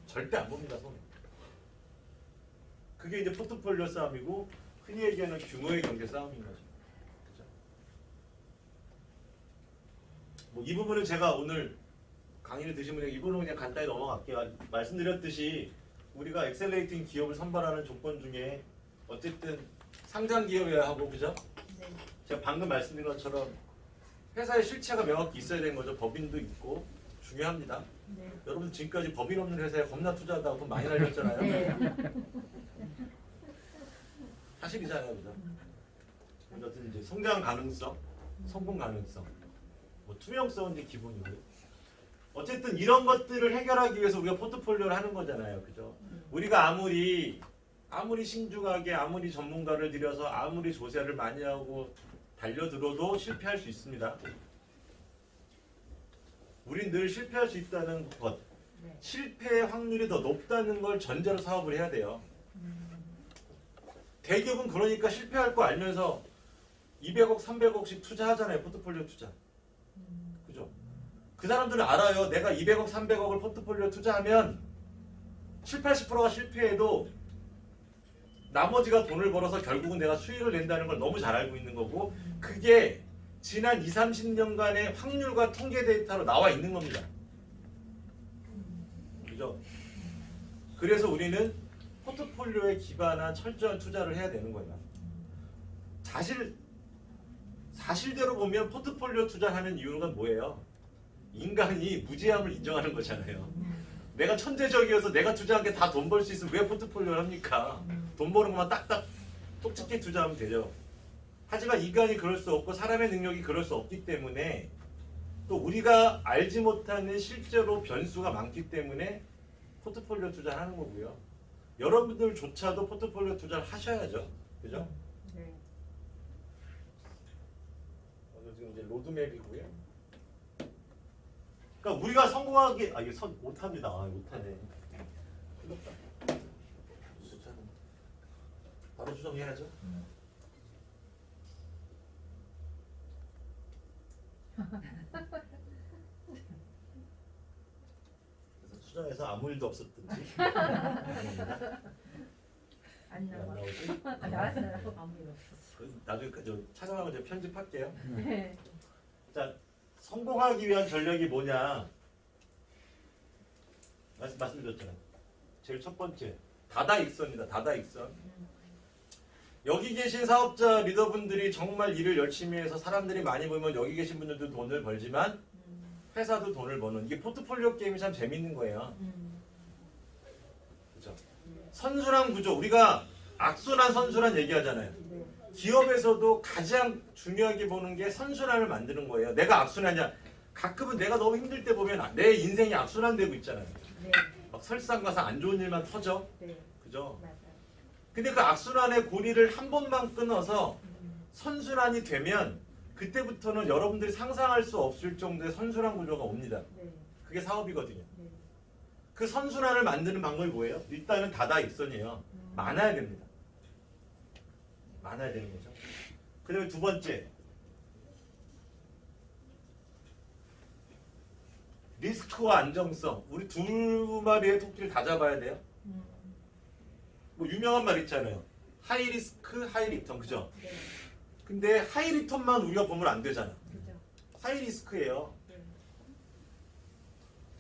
A: 절대 안 봅니다. 손해. 그게 이제 포트폴리오 싸움이고 흔히 얘기하는 규모의 경제 싸움인 거죠. 그죠? 뭐 이 부분은 제가 오늘 강의를 드시면 이 부분은 그냥 간단히 넘어갈게요. 말씀드렸듯이 우리가 엑셀레이팅 기업을 선발하는 조건 중에 어쨌든 상장 기업이어야 하고, 그죠?
B: 네.
A: 제가 방금 말씀드린 것처럼 회사의 실체가 명확히 있어야 되는 거죠. 법인도 있고 중요합니다.
B: 네.
A: 여러분 지금까지 법인 없는 회사에 겁나 투자하다가 돈 많이 날렸잖아요.
B: 네.
A: 사실이잖아요, 그죠? 어쨌든 이제 성장 가능성, 성공 가능성, 뭐 투명성은 이제 기본이고요. 어쨌든 이런 것들을 해결하기 위해서 우리가 포트폴리오를 하는 거잖아요, 그죠? 우리가 아무리 신중하게 아무리 전문가를 들여서 아무리 조사를 많이 하고 달려들어도 실패할 수 있습니다. 우린 늘 실패할 수 있다는 것, 실패의 확률이 더 높다는 걸 전제로 사업을 해야 돼요. 대기업은 그러니까 실패할 거 알면서 200억, 300억씩 투자하잖아요. 포트폴리오 투자. 그죠? 그 사람들은 알아요. 내가 200억, 300억을 포트폴리오 투자하면 7, 80%가 실패해도 나머지가 돈을 벌어서 결국은 내가 수익을 낸다는 걸 너무 잘 알고 있는 거고, 그게 지난 20, 30년간의 확률과 통계 데이터로 나와 있는 겁니다. 그죠? 그래서 우리는 포트폴리오에 기반한 철저한 투자를 해야 되는 거예요. 사실대로 보면 포트폴리오 투자하는 이유가 뭐예요? 인간이 무지함을 인정하는 거잖아요. 내가 천재적이어서 내가 투자한 게 다 돈 벌 수 있으면 왜 포트폴리오를 합니까? 돈 버는 것만 딱딱 똑똑히 투자하면 되죠. 하지만 인간이 그럴 수 없고 사람의 능력이 그럴 수 없기 때문에, 또 우리가 알지 못하는 실제로 변수가 많기 때문에 포트폴리오 투자를 하는 거고요. 여러분들조차도 포트폴리오 투자를 하셔야죠. 그죠?
B: 네.
A: 지금 이제 로드맵이고요. 그러니까 우리가 성공하기, 이게 못합니다. 못하네. 바로 수정해야죠. 수정해서 아무 일도 없었든지.
B: 안
A: 안
B: 나와.
A: 나오지?
B: 나왔어요. 아무 일 없었어.
A: 나중에 저 촬영하고 제가 편집할게요.
B: 네.
A: 자, 성공하기 위한 전략이 뭐냐? 말씀드렸잖아요. 제일 첫 번째, 다다익선이다. 다다익선. 여기 계신 사업자 리더분들이 정말 일을 열심히 해서 사람들이 많이 보면 여기 계신 분들도 돈을 벌지만 회사도 돈을 버는 이게 포트폴리오 게임이 참 재밌는 거예요. 그렇죠? 선순환 구조, 우리가 악순환 선순환 얘기하잖아요.
B: 네.
A: 기업에서도 가장 중요하게 보는 게 선순환을 만드는 거예요. 내가 악순환이야. 가끔은 내가 너무 힘들 때 보면 내 인생이 악순환되고 있잖아요.
B: 네.
A: 막 설상가상 안 좋은 일만 터져.
B: 네.
A: 그죠?
B: 맞아요.
A: 근데 그 악순환의 고리를 한 번만 끊어서 선순환이 되면 그때부터는 여러분들이 상상할 수 없을 정도의 선순환 구조가 옵니다.
B: 네.
A: 그게 사업이거든요.
B: 네.
A: 그 선순환을 만드는 방법이 뭐예요? 일단은 다다익선이에요. 많아야 됩니다. 많아야 되는 거죠. 그 다음에 두 번째, 리스크와 안정성. 우리 두 마리의 토끼를 다 잡아야 돼요. 뭐 유명한 말 있잖아요. 하이 리스크, 하이 리턴. 그죠?
B: 네.
A: 근데 하이 리턴만 우리가 보면 안 되잖아.
B: 그죠.
A: 하이 리스크예요.
B: 네.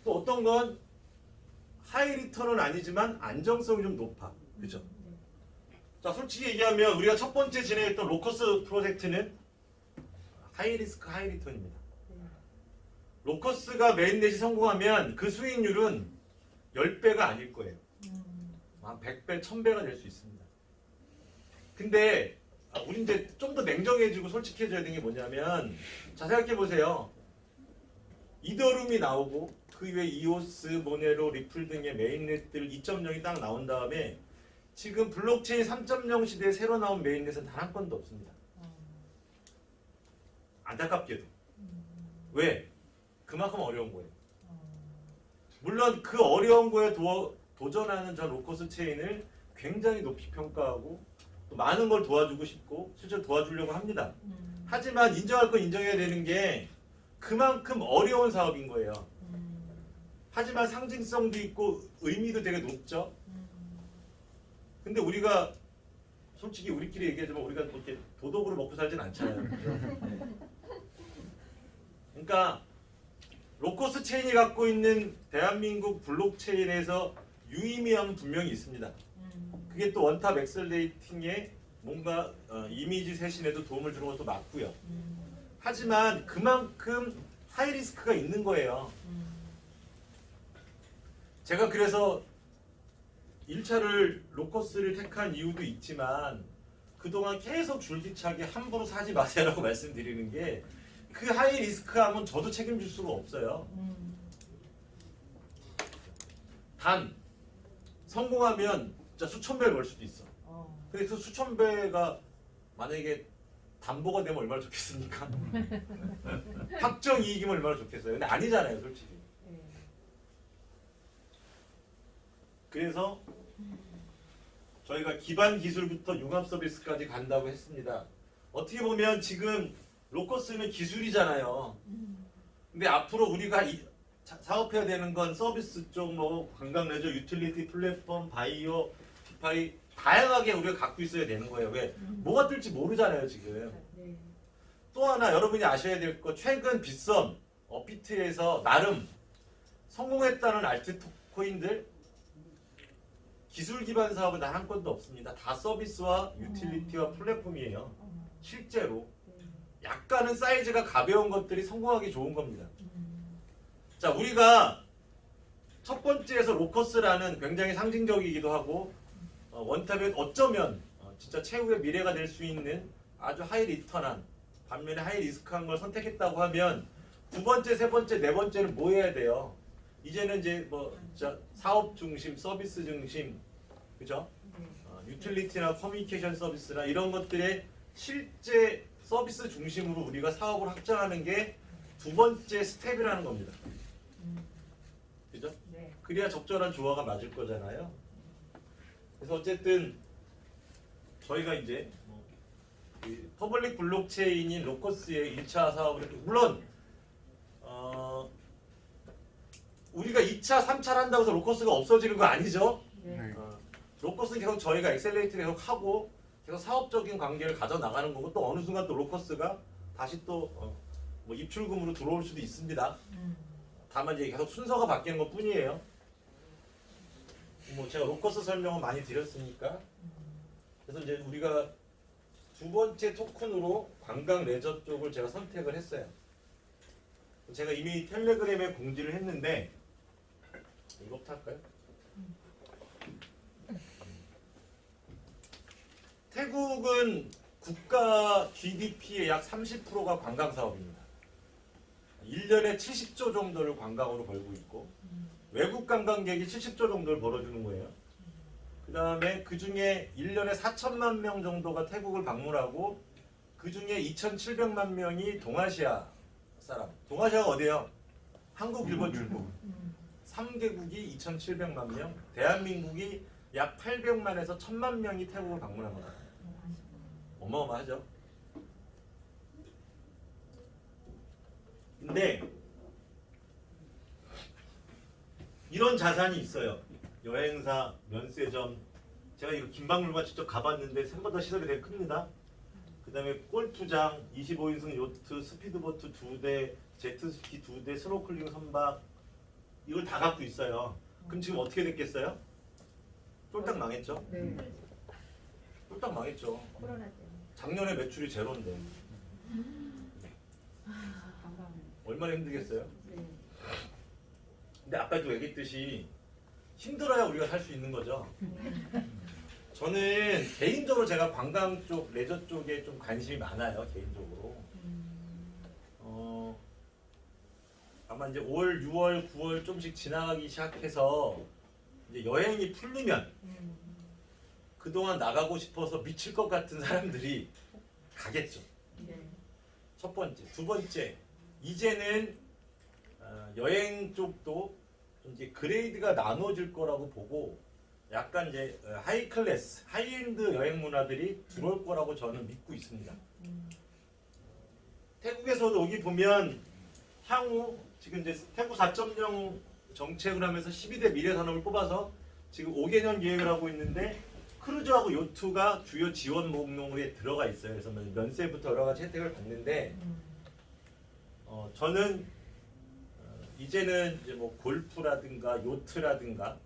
A: 또 어떤 건 하이 리턴은 아니지만 안정성이 좀 높아. 그죠?
B: 네.
A: 자, 솔직히 얘기하면 우리가 첫 번째 진행했던 로커스 프로젝트는 하이 리스크, 하이 리턴입니다.
B: 네.
A: 로커스가 메인넷이 성공하면 그 수익률은 10배가 아닐 거예요. 한 100배, 1000배가 될 수 있습니다. 근데 우리 이제 좀 더 냉정해지고 솔직해져야 되는 게 뭐냐면, 자, 생각해 보세요. 이더룸이 나오고 그 이외에 이오스, 모네로, 리플 등의 메인넷들 2.0이 딱 나온 다음에 지금 블록체인 3.0 시대에 새로 나온 메인넷은 단 한 건도 없습니다. 안타깝게도. 왜? 그만큼 어려운 거예요. 물론 그 어려운 거에 도전하는 저 로커스 체인을 굉장히 높이 평가하고 또 많은 걸 도와주고 싶고 실제로 도와주려고 합니다. 하지만 인정할 건 인정해야 되는 게 그만큼 어려운 사업인 거예요. 하지만 상징성도 있고 의미도 되게 높죠. 근데 우리가 솔직히 우리끼리 얘기하지만 우리가 그렇게 도덕으로 먹고 살진 않잖아요. 그러니까 로커스 체인이 갖고 있는 대한민국 블록체인에서 유의미함은 분명히 있습니다. 그게 또 원탑 엑셀레이팅에 뭔가 이미지 쇄신에도 도움을 주는 것도 맞고요. 하지만 그만큼 하이리스크가 있는 거예요. 제가 그래서 1차를 로커스를 택한 이유도 있지만 그동안 계속 줄기차게 함부로 사지 마세요라고 말씀드리는 게 그 하이리스크함은 저도 책임질 수가 없어요. 단 성공하면 진짜 수천 배를 벌 수도 있어. 근데 그 수천 배가 만약에 담보가 되면 얼마나 좋겠습니까? 확정 이익이면 얼마나 좋겠어요. 근데 아니잖아요, 솔직히. 그래서 저희가 기반 기술부터 융합 서비스까지 간다고 했습니다. 어떻게 보면 지금 로커스는 기술이잖아요. 근데 앞으로 우리가 사업해야 되는 건 서비스 쪽, 뭐 관광 레저, 유틸리티, 플랫폼, 바이오, 디파이 다양하게 우리가 갖고 있어야 되는 거예요. 왜? 뭐가 뜰지 모르잖아요, 지금. 또 하나 여러분이 아셔야 될 거, 최근 빗썸, 업비트에서 나름 성공했다는 알트코인들 기술 기반 사업은 단 한 건도 없습니다. 다 서비스와 유틸리티와 플랫폼이에요. 실제로. 약간은 사이즈가 가벼운 것들이 성공하기 좋은 겁니다. 자, 우리가 첫 번째에서 로커스라는 굉장히 상징적이기도 하고 원탑에 어쩌면 진짜 최후의 미래가 될 수 있는 아주 하이 리턴한 반면에 하이 리스크한 걸 선택했다고 하면 두 번째, 세 번째, 네 번째는 뭐 해야 돼요? 이제는 이제 뭐 진짜 사업 중심, 서비스 중심, 그죠? 유틸리티나 커뮤니케이션 서비스나 이런 것들의 실제 서비스 중심으로 우리가 사업을 확장하는 게 두 번째 스텝이라는 겁니다. 그죠?
B: 네.
A: 그래야 적절한 조화가 맞을 거잖아요. 그래서 어쨌든 저희가 이제 퍼블릭 블록체인인 로커스의 1차 사업을 물론 우리가 2차, 3차를 한다고 해서 로커스가 없어지는 거 아니죠?
B: 네.
A: 로커스는 계속 저희가 엑셀레이트를 계속 하고 계속 사업적인 관계를 가져나가는 거고 또 어느 순간 또 로커스가 다시 또 뭐 입출금으로 들어올 수도 있습니다. 다만 이제 계속 순서가 바뀌는 것 뿐이에요. 뭐 제가 로커스 설명은 많이 드렸으니까. 그래서 이제 우리가 두 번째 토큰으로 관광 레저 쪽을 제가 선택을 했어요. 제가 이미 텔레그램에 공지를 했는데 이거부터 할까요? 태국은 국가 GDP의 약 30%가 관광 사업입니다. 1년에 70조 정도를 관광으로 벌고 있고 외국 관광객이 70조 정도를 벌어주는 거예요. 그 다음에 그 중에 1년에 4천만 명 정도가 태국을 방문하고 그 중에 2,700만 명이 동아시아 사람. 동아시아가 어디예요? 한국, 일본, 중국. 3개국이 2,700만 명, 대한민국이 약 800만에서 1,000만 명이 태국을 방문합니다. 어마어마하죠? 근데 이런 자산이 있어요. 여행사, 면세점. 제가 이거 김박물관 직접 가봤는데 생각보다 시설이 되게 큽니다. 그 다음에 골프장, 25인승 요트, 스피드보트 2대, 제트스키 2대, 스노클링 선박 이걸 다 갖고 있어요. 그럼 지금 어떻게 됐겠어요? 쫄딱 망했죠?
B: 네.
A: 쫄딱 망했죠.
B: 코로나 때문에.
A: 작년에 매출이 제로인데 얼마나 힘들겠어요?
B: 네.
A: 근데 아까도 얘기했듯이 힘들어야 우리가 살 수 있는 거죠. 저는 개인적으로 제가 관광 쪽, 레저 쪽에 좀 관심이 많아요. 개인적으로. 아마 이제 5월, 6월, 9월 좀씩 지나가기 시작해서 이제 여행이 풀리면 그동안 나가고 싶어서 미칠 것 같은 사람들이 가겠죠.
B: 네.
A: 첫 번째. 두 번째. 이제는 여행 쪽도 이제 그레이드가 나눠질 거라고 보고 약간 이제 하이 클래스, 하이엔드 여행 문화들이 들어올 거라고 저는 믿고 있습니다. 태국에서도 여기 보면 향후 지금 이제 태국 4.0 정책을 하면서 12대 미래 산업을 뽑아서 지금 5개년 계획을 하고 있는데 크루즈하고 요트가 주요 지원 목록에 들어가 있어요. 그래서 면세부터 여러 가지 혜택을 받는데 저는 이제는 이제 뭐 골프라든가 요트라든가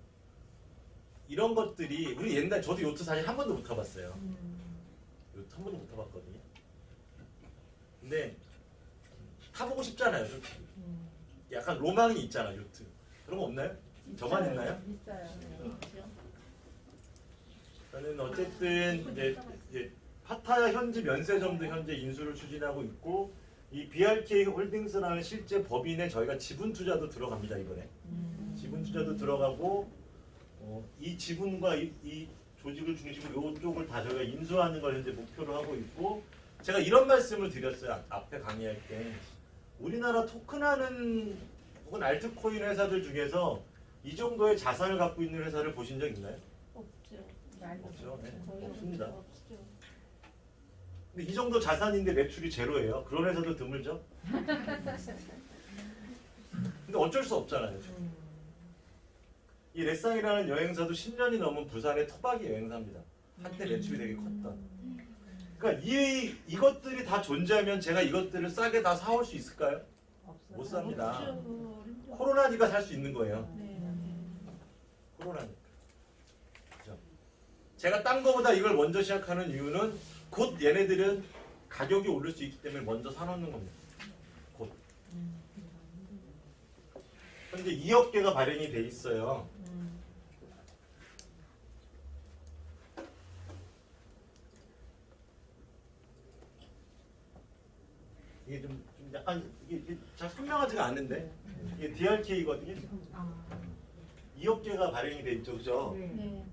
A: 이런 것들이 우리 옛날 저도 요트 사실 한 번도 못 타봤어요. 요트 한 번도 못 타봤거든요. 근데 타보고 싶잖아요. 솔직히. 약간 로망이 있잖아 요트. 그런 거 없나요? 저만 있나요?
B: 있어요.
A: 저는 어쨌든 이제 파타야 현지 면세점도 현재 인수를 추진하고 있고 이 BRK 홀딩스라는 실제 법인에 저희가 지분 투자도 들어갑니다 이번에. 지분 투자도 들어가고 이 지분과 이 조직을 중심으로 이쪽을 다 저희가 인수하는 걸 현재 목표로 하고 있고 제가 이런 말씀을 드렸어요 앞에 강의할 때 우리나라 토큰하는 혹은 알트코인 회사들 중에서 이 정도의 자산을 갖고 있는 회사를 보신 적 있나요?
C: 없죠.
A: 없죠. 네.
C: 거의
A: 없습니다.
C: 없죠.
A: 근데 이 정도 자산인데 매출이 제로예요. 그런 회사도 드물죠? 근데 어쩔 수 없잖아요. 이 레상이라는 여행사도 10년이 넘은 부산의 토박이 여행사입니다. 한때 매출이 되게 컸던. 그러니까 이것들이 다 존재하면 제가 이것들을 싸게 다 사올 수 있을까요?
B: 없어요.
A: 못 삽니다.
C: 없죠. 어렵죠.
A: 코로나니까 살 수 있는 거예요.
C: 네.
A: 코로나니까. 그죠? 제가 딴 거보다 이걸 먼저 시작하는 이유는 곧 얘네들은 가격이 오를 수 있기 때문에 먼저 사놓는 겁니다. 곧. 현재 2억 개가 발행이 돼 있어요. 이게 좀 약간 이게 잘 분명하지가 않은데 이게 DRK거든요. 2억 개가 발행이 돼 있죠, 그죠?
C: 네.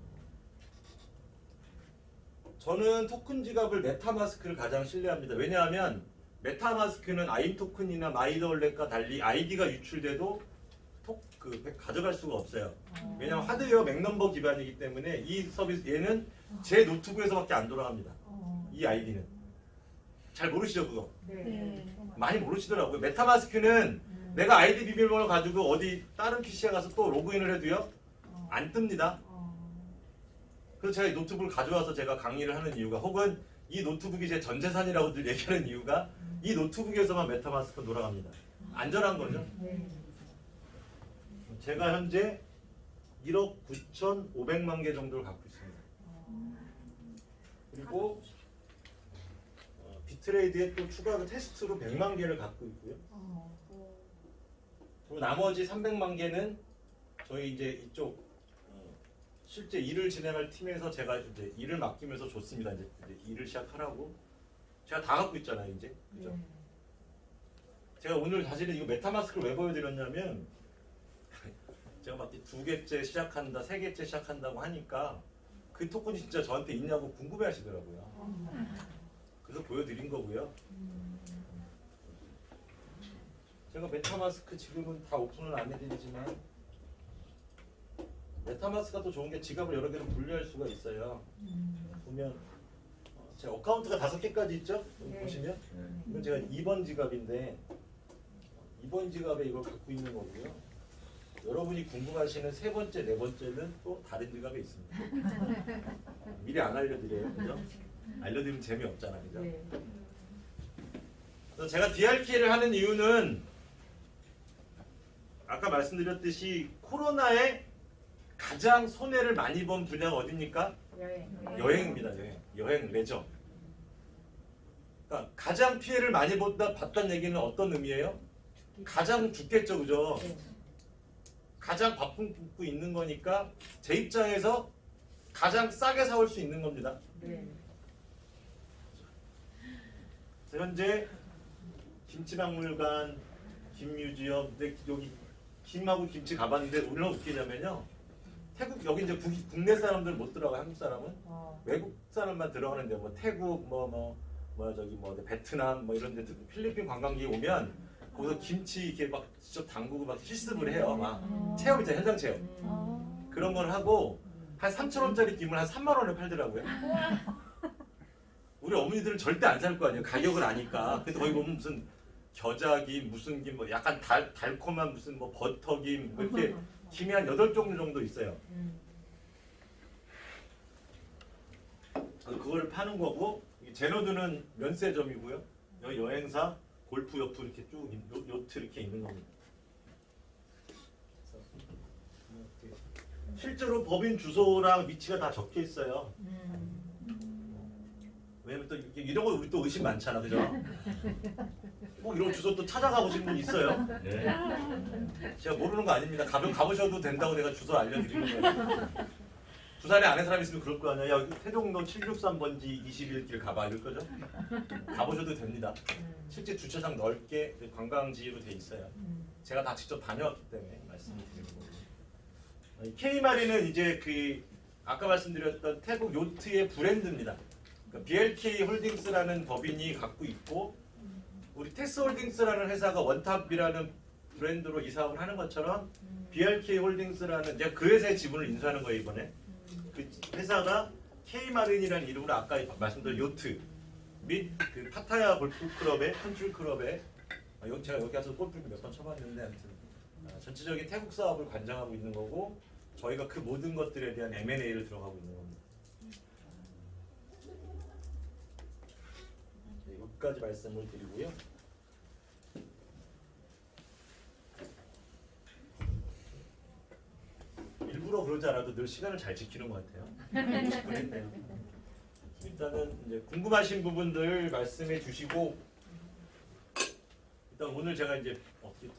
A: 저는 토큰 지갑을 메타마스크를 가장 신뢰합니다. 왜냐하면 메타마스크는 아임 토큰이나 마이더월렛과 달리 아이디가 유출돼도 가져갈 수가 없어요. 왜냐하면 하드웨어 맥넘버 기반이기 때문에 이 서비스 얘는 제 노트북에서밖에 안 돌아갑니다. 이 아이디는 잘 모르시죠 그거?
C: 네.
A: 많이 모르시더라고요. 메타마스크는 내가 아이디 비밀번호 가지고 어디 다른 PC에 가서 또 로그인을 해도요 안 뜹니다. 그래서 제가 이 노트북을 가져와서 제가 강의를 하는 이유가, 혹은 이 노트북이 제 전 재산이라고들 얘기하는 이유가 이 노트북에서만 메타마스크 돌아갑니다. 안전한 거죠.
B: 네.
A: 제가 현재 1억 9,500만 개 정도를 갖고 있습니다. 그리고 비트레이드에 또 추가 테스트로 100만 개를 갖고 있고요. 그리고 나머지 300만 개는 저희 이제 이쪽 실제 일을 진행할 팀에서 제가 이제 일을 맡기면서 줬습니다. 이제 일을 시작하라고. 제가 다 갖고 있잖아요, 이제. 그죠? 제가 오늘 사실은 이거 메타마스크를 왜 보여드렸냐면 제가 막 2개째 시작한다, 3개째 시작한다고 하니까 그 토큰이 진짜 저한테 있냐고 궁금해하시더라고요. 그래서 보여드린 거고요. 제가 메타마스크 지금은 다 오픈을 안 해드리지만 메타마스크가 또 좋은 게 지갑을 여러 개로 분류할 수가 있어요. 보면 제 어카운트가 5개까지 있죠? 여기 보시면 이건 제가 2번 지갑인데 2번 지갑에 이걸 갖고 있는 거고요. 여러분이 궁금하시는 3번째, 4번째는 또 다른 지갑에 있습니다. 미리 안 알려드려요, 그죠? 알려드리면 재미없잖아요, 그죠? 그래서 제가 DRK를 하는 이유는 아까 말씀드렸듯이 코로나에 가장 손해를 많이 본 분야가 어디입니까? 여행입니다. 여행, 레저. 그러니까 가장 피해를 많이 봤다는 얘기는 어떤 의미예요? 가장 죽겠죠, 그죠? 가장 바쁜 붓고 있는 거니까 제 입장에서 가장 싸게 사올 수 있는 겁니다. 현재 김치박물관, 김뮤지엄, 근데 여기 김하고 김치 가봤는데 얼마나 웃기냐면요. 태국 여기 이제 국내 사람들 못 들어가, 한국 사람은 외국 사람만 들어가는데 뭐 태국 베트남 뭐 이런 데 필리핀 관광객이 오면 거기서 김치 이렇게 막 직접 담그고 막 실습을 해요. 막 체험 있잖아요, 현장 체험. 그런 걸 하고 한 3,000원짜리 김을 한 3만 원에 팔더라고요. 우리 어머니들은 절대 안 살 거 아니에요. 가격을 아니까. 그래서 거기 보면 무슨 겨자김, 무슨 김, 뭐 약간 달콤한 무슨 뭐 버터김, 뭐 이렇게 김이 한 8종류 정도 있어요. 그거를 파는 거고, 제너드는 면세점이고요. 여기 여행사, 골프 옆으로 이렇게 쭉 요트 이렇게 있는 겁니다. 실제로 법인 주소랑 위치가 다 적혀 있어요. 왜냐면 또 이런 거 우리 또 의심 많잖아, 그죠? 꼭 이런 주소 또 찾아가 보신 분 있어요? 네. 제가 모르는 거 아닙니다. 가보셔도 된다고 내가 주소 알려드리는 거예요. 부산에 아는 사람 있으면 그럴 거 아니야. 야, 태종로 763번지 21길 가봐 이럴 거죠? 가보셔도 됩니다. 실제 주차장 넓게 관광지로 돼 있어요. 제가 다 직접 다녀왔기 때문에 말씀을 드리는 거고. K마린은 이제 그 아까 말씀드렸던 태국 요트의 브랜드입니다. 그러니까 BLK 홀딩스라는 법인이 갖고 있고, 우리 테스 홀딩스라는 회사가 원탑이라는 브랜드로 이사업을 하는 것처럼 BLK 홀딩스라는 이제 그 회사의 지분을 인수하는 거예요, 이번에. 그 회사가 K마린이라는 이름으로 아까 말씀드린 요트 및 그 파타야 골프클럽의 컨트리클럽에 제가 여기 와서 골프를 몇 번 쳐봤는데 아무튼 전체적인 태국 사업을 관장하고 있는 거고, 저희가 그 모든 것들에 대한 M&A를 들어가고 있는 겁니다. 여기까지 말씀을 드리고요. 일부러 그러지 않아도 늘 시간을 잘 지키는 것 같아요. 50분 했네요. 일단은 이제 궁금하신 부분들 말씀해 주시고, 일단 오늘 제가 이제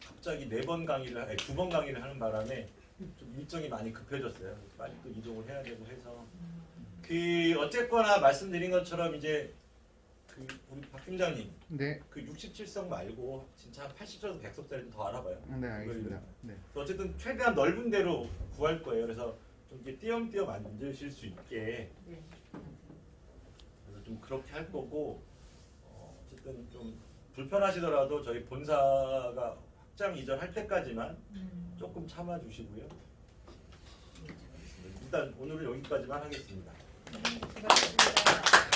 A: 갑자기 2번 강의를, 아니 2번 강의를 하는 바람에 좀 일정이 많이 급해졌어요. 빨리 또 이동을 해야 되고 해서 어쨌거나 말씀드린 것처럼 이제 우리 박 팀장님,
C: 네.
A: 67석 말고 진짜 80석, 100석짜리 더 알아봐요.
C: 네, 알겠습니다. 네.
A: 어쨌든 최대한 넓은 데로 구할 거예요. 그래서 좀 이렇게 띄엄띄엄 앉으실 수 있게. 그래서 좀 그렇게 할 거고, 어쨌든 좀 불편하시더라도 저희 본사가 확장 이전할 때까지만 조금 참아주시고요. 일단 오늘은 여기까지만 하겠습니다.
B: 수고하셨습니다.